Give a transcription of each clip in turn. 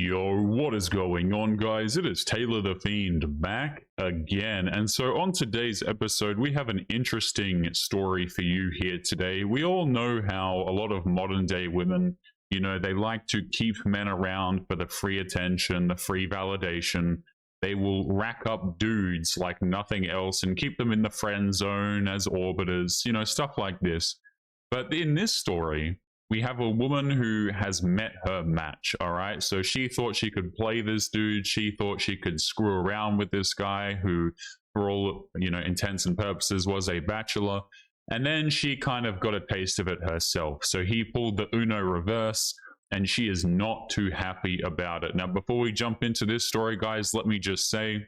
Yo, what is going on, guys? It is Taylor the Fiend back again. And so on today's episode, we have an interesting story for you here today. We all know how a lot of modern day women, they like to keep men around for the free attention, the free validation. They will rack up dudes like nothing else and keep them in the friend zone as orbiters, stuff like this. But in this story, we have a woman who has met her match, all right? So she thought she could play this dude. She thought she could screw around with this guy who, for all, intents and purposes, was a bachelor. And then she kind of got a taste of it herself. So he pulled the Uno reverse, and she is not too happy about it. Now, before we jump into this story, guys, let me just say,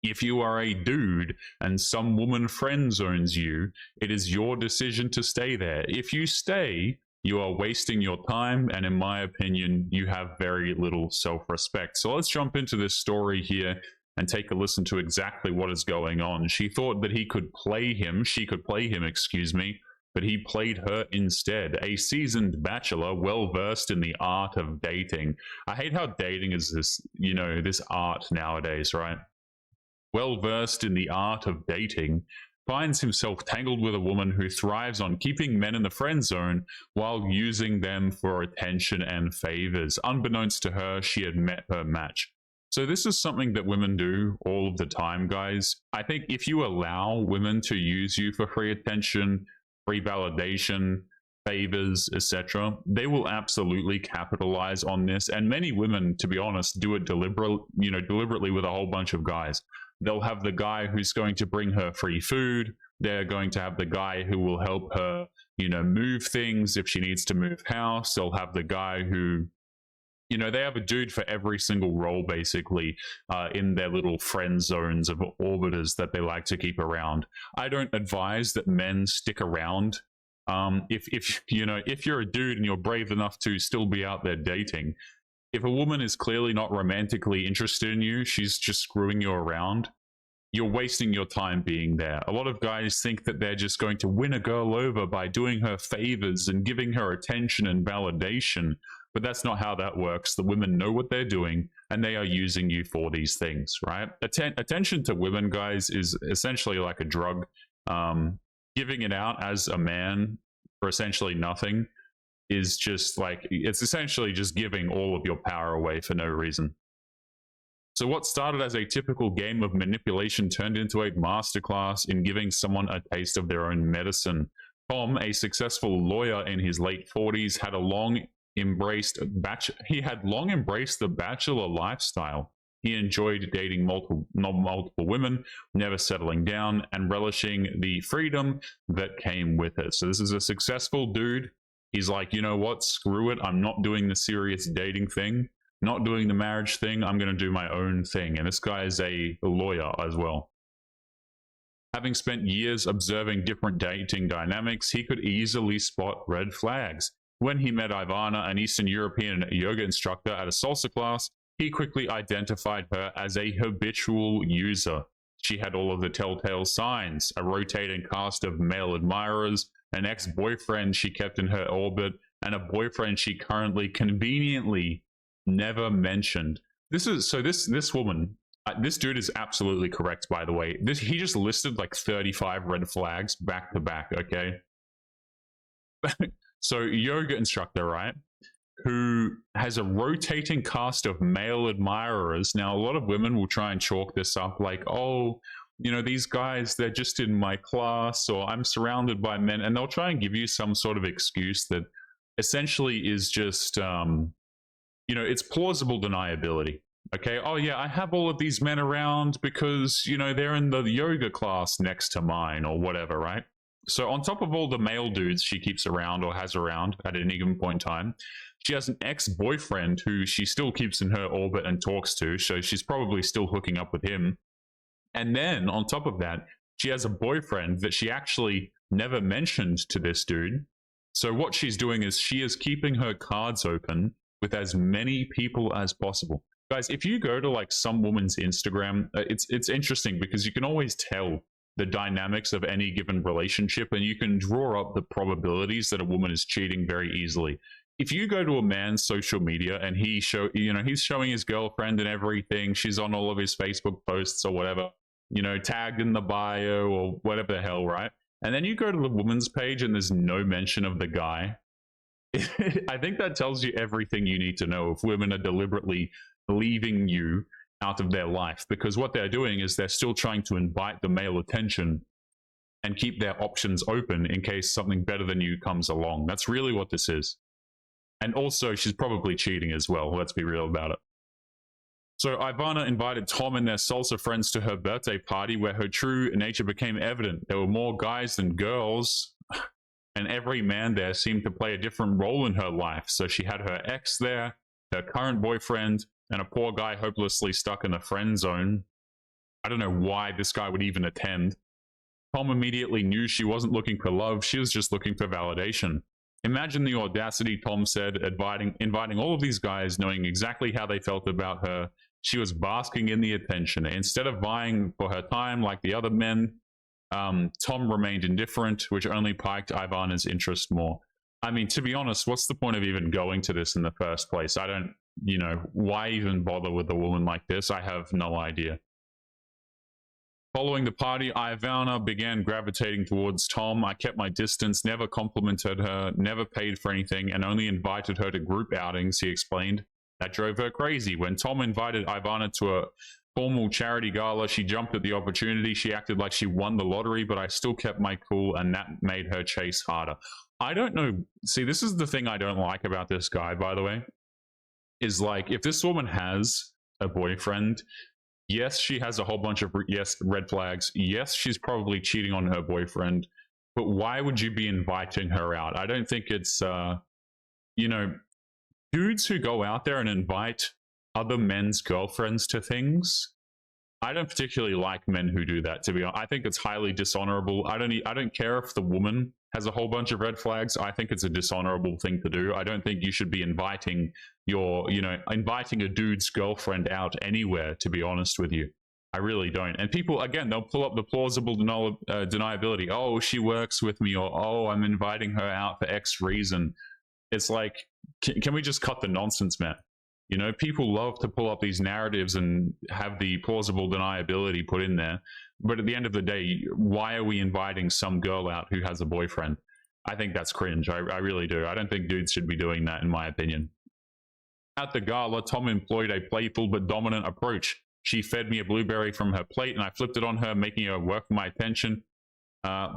if you are a dude and some woman friend zones you, it is your decision to stay there. If you stay, you are wasting your time, and in my opinion, you have very little self-respect. So let's jump into this story here and take a listen to exactly what is going on. She thought that she could play him, excuse me, but he played her instead. A seasoned bachelor, well-versed in the art of dating. I hate how dating is this, this art nowadays, right? Well-versed in the art of dating, finds himself tangled with a woman who thrives on keeping men in the friend zone while using them for attention and favors. Unbeknownst to her, she had met her match. So this is something that women do all of the time, guys. I think if you allow women to use you for free attention, free validation, favors, etc., they will absolutely capitalize on this. And many women, to be honest, do it deliberately with a whole bunch of guys. They'll have the guy who's going to bring her free food. They're going to have the guy who will help her, move things if she needs to move house. They'll have the guy who, they have a dude for every single role, basically, in their little friend zones of orbiters that they like to keep around. I don't advise that men stick around. If you're a dude and you're brave enough to still be out there dating, if a woman is clearly not romantically interested in you, she's just screwing you around, you're wasting your time being there. A lot of guys think that they're just going to win a girl over by doing her favors and giving her attention and validation, but that's not how that works. The women know what they're doing, and they are using you for these things, right? Attention to women, guys, is essentially like a drug. Giving it out as a man for essentially nothing is just like, it's essentially just giving all of your power away for no reason. So what started as a typical game of manipulation turned into a masterclass in giving someone a taste of their own medicine. Tom, a successful lawyer in his late 40s, had long embraced the bachelor lifestyle. He enjoyed dating multiple women, never settling down, and relishing the freedom that came with it. So this is a successful dude. He's like, you know what? Screw it. I'm not doing the serious dating thing, not doing the marriage thing. I'm going to do my own thing. And this guy is a lawyer as well. Having spent years observing different dating dynamics, he could easily spot red flags. When he met Ivana, an Eastern European yoga instructor at a salsa class, he quickly identified her as a habitual user. She had all of the telltale signs: a rotating cast of male admirers, an ex-boyfriend she kept in her orbit, and a boyfriend she currently conveniently never mentioned. This woman, this dude is absolutely correct, by the way. He just listed like 35 red flags back to back, okay? So yoga instructor, right? Who has a rotating cast of male admirers. Now, a lot of women will try and chalk this up like, oh, these guys, they're just in my class, or I'm surrounded by men, and they'll try and give you some sort of excuse that essentially is just, it's plausible deniability. Okay, oh yeah, I have all of these men around because, they're in the yoga class next to mine or whatever, right? So on top of all the male dudes she keeps around or has around at any given point in time, she has an ex-boyfriend who she still keeps in her orbit and talks to, so she's probably still hooking up with him. And then on top of that, she has a boyfriend that she actually never mentioned to this dude. So what she's doing is she is keeping her cards open with as many people as possible. Guys, if you go to like some woman's Instagram, it's interesting because you can always tell the dynamics of any given relationship, and you can draw up the probabilities that a woman is cheating very easily. if you go to a man's social media and he's showing his girlfriend and everything, she's on all of his Facebook posts or whatever, tagged in the bio or whatever the hell, right? And then you go to the woman's page and there's no mention of the guy. I think that tells you everything you need to know if women are deliberately leaving you out of their life, because what they're doing is they're still trying to invite the male attention and keep their options open in case something better than you comes along. That's really what this is. And also, she's probably cheating as well. Let's be real about it. So Ivana invited Tom and their salsa friends to her birthday party where her true nature became evident. There were more guys than girls, and every man there seemed to play a different role in her life. So she had her ex there, her current boyfriend, and a poor guy hopelessly stuck in the friend zone. I don't know why this guy would even attend. Tom immediately knew she wasn't looking for love, she was just looking for validation. Imagine the audacity, Tom said, inviting all of these guys, knowing exactly how they felt about her. She was basking in the attention. Instead of vying for her time like the other men, Tom remained indifferent, which only piqued Ivana's interest more. I mean, to be honest, what's the point of even going to this in the first place? I don't, why even bother with a woman like this? I have no idea. Following the party, Ivana began gravitating towards Tom. I kept my distance, never complimented her, never paid for anything, and only invited her to group outings, he explained. That drove her crazy. When Tom invited Ivana to a formal charity gala, she jumped at the opportunity. She acted like she won the lottery, but I still kept my cool, and that made her chase harder. I don't know. See, this is the thing I don't like about this guy, by the way, is like, if this woman has a boyfriend, yes, she has a whole bunch of red flags. Yes, she's probably cheating on her boyfriend, but why would you be inviting her out? I don't think it's, dudes who go out there and invite other men's girlfriends to things. I don't particularly like men who do that, to be honest. I think it's highly dishonorable. I don't care if the woman has a whole bunch of red flags. I think it's a dishonorable thing to do. I don't think you should be inviting inviting a dude's girlfriend out anywhere, to be honest with you. I really don't. And people, again, they'll pull up the plausible deniability. Oh, she works with me, or oh, I'm inviting her out for X reason. It's like, can we just cut the nonsense, man? People love to pull up these narratives and have the plausible deniability put in there. But at the end of the day, why are we inviting some girl out who has a boyfriend? I think that's cringe. I really do. I don't think dudes should be doing that, in my opinion. At the gala, Tom employed a playful but dominant approach. She fed me a blueberry from her plate, and I flipped it on her, making her work for my attention.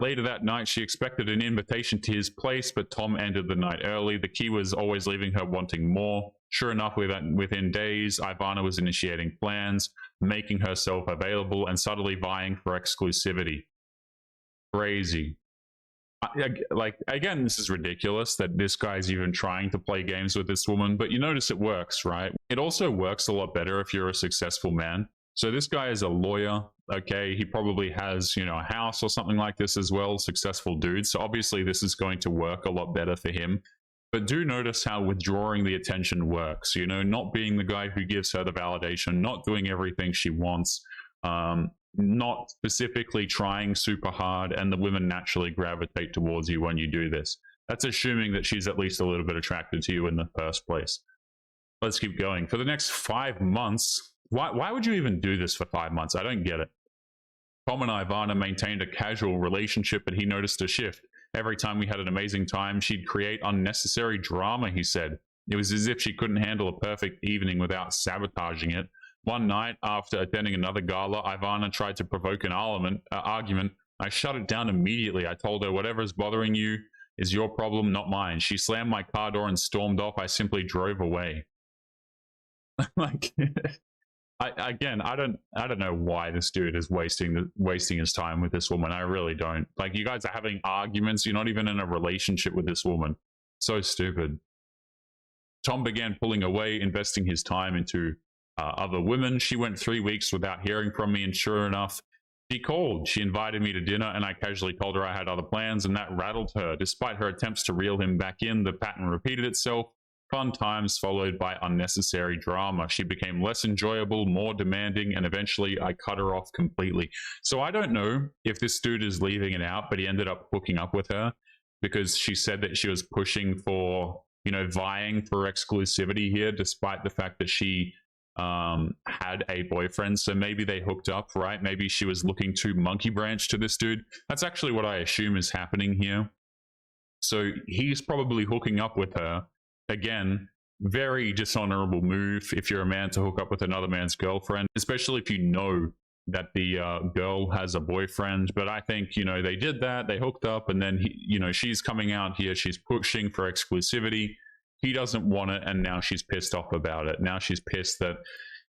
Later that night, she expected an invitation to his place, but Tom ended the night early. The key was always leaving her wanting more. Sure enough, within days, Ivana was initiating plans, making herself available, and subtly vying for exclusivity. Crazy. Again, this is ridiculous that this guy's even trying to play games with this woman, but you notice it works, right? It also works a lot better if you're a successful man. So this guy is a lawyer, okay? He probably has, a house or something like this as well, successful dude. So obviously this is going to work a lot better for him. But do notice how withdrawing the attention works, not being the guy who gives her the validation, not doing everything she wants, not specifically trying super hard, and the women naturally gravitate towards you when you do this. That's assuming that she's at least a little bit attracted to you in the first place. Let's keep going. For the next 5 months, why would you even do this for 5 months? I don't get it. Tom and Ivana maintained a casual relationship, but he noticed a shift. Every time we had an amazing time, she'd create unnecessary drama, he said. It was as if she couldn't handle a perfect evening without sabotaging it. One night, after attending another gala, Ivana tried to provoke an argument. I shut it down immediately. I told her, whatever is bothering you is your problem, not mine. She slammed my car door and stormed off. I simply drove away. I don't know why this dude is wasting his time with this woman. I really don't. Like, you guys are having arguments. You're not even in a relationship with this woman. So stupid. Tom began pulling away, investing his time into other women. She went 3 weeks without hearing from me, and sure enough, she called. She invited me to dinner, and I casually told her I had other plans, and that rattled her. Despite her attempts to reel him back in, the pattern repeated itself. Fun times followed by unnecessary drama. She became less enjoyable, more demanding, and eventually I cut her off completely. So I don't know if this dude is leaving it out, but he ended up hooking up with her because she said that she was pushing for vying for exclusivity here, despite the fact that she had a boyfriend. So maybe they hooked up, right? Maybe she was looking to monkey branch to this dude. That's actually what I assume is happening here. So he's probably hooking up with her. Again, very dishonorable move if you're a man to hook up with another man's girlfriend, especially if you know that the girl has a boyfriend. But I think, they did that, they hooked up, and then, she's coming out here, she's pushing for exclusivity. He doesn't want it, and now she's pissed off about it. Now she's pissed that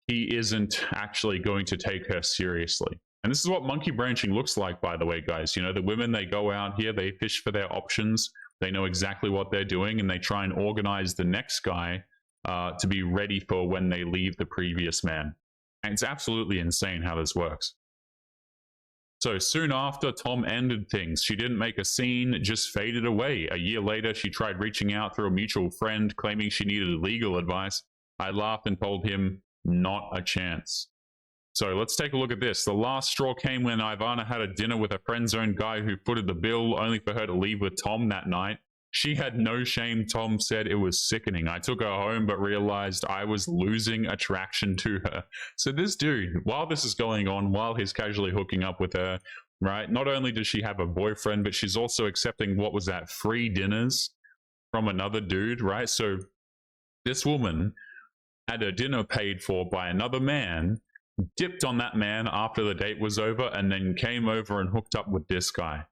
he isn't actually going to take her seriously. And this is what monkey branching looks like, by the way, guys. The women, they go out here, they fish for their options. They know exactly what they're doing, and they try and organize the next guy to be ready for when they leave the previous man. And it's absolutely insane how this works. So soon after, Tom ended things. She didn't make a scene, just faded away. A year later, she tried reaching out through a mutual friend, claiming she needed legal advice. I laughed and told him, not a chance. So let's take a look at this. The last straw came when Ivana had a dinner with a friend-zoned guy who footed the bill, only for her to leave with Tom that night. She had no shame. Tom said it was sickening. I took her home, but realized I was losing attraction to her. So this dude, while this is going on, while he's casually hooking up with her, right, not only does she have a boyfriend, but she's also accepting, what was that, free dinners from another dude, right? So this woman had a dinner paid for by another man, dipped on that man after the date was over, and then came over and hooked up with this guy.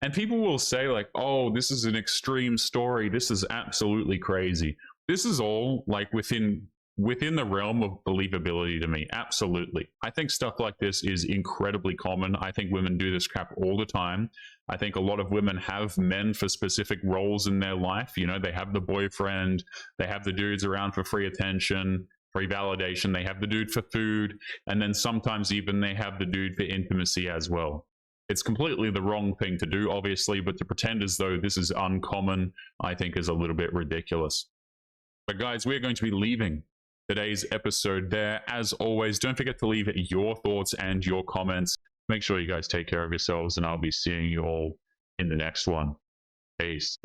And people will say, like, oh, this is an extreme story, this is absolutely crazy. This is all like within the realm of believability to me. Absolutely. I think stuff like this is incredibly common. I think women do this crap all the time. I think a lot of women have men for specific roles in their life. They have the boyfriend, they have the dudes around for free attention, free validation, they have the dude for food, and then sometimes even they have the dude for intimacy as well. It's completely the wrong thing to do, obviously, but to pretend as though this is uncommon, I think is a little bit ridiculous. But guys, we're going to be leaving today's episode there. As always, don't forget to leave your thoughts and your comments. Make sure you guys take care of yourselves, and I'll be seeing you all in the next one. Peace.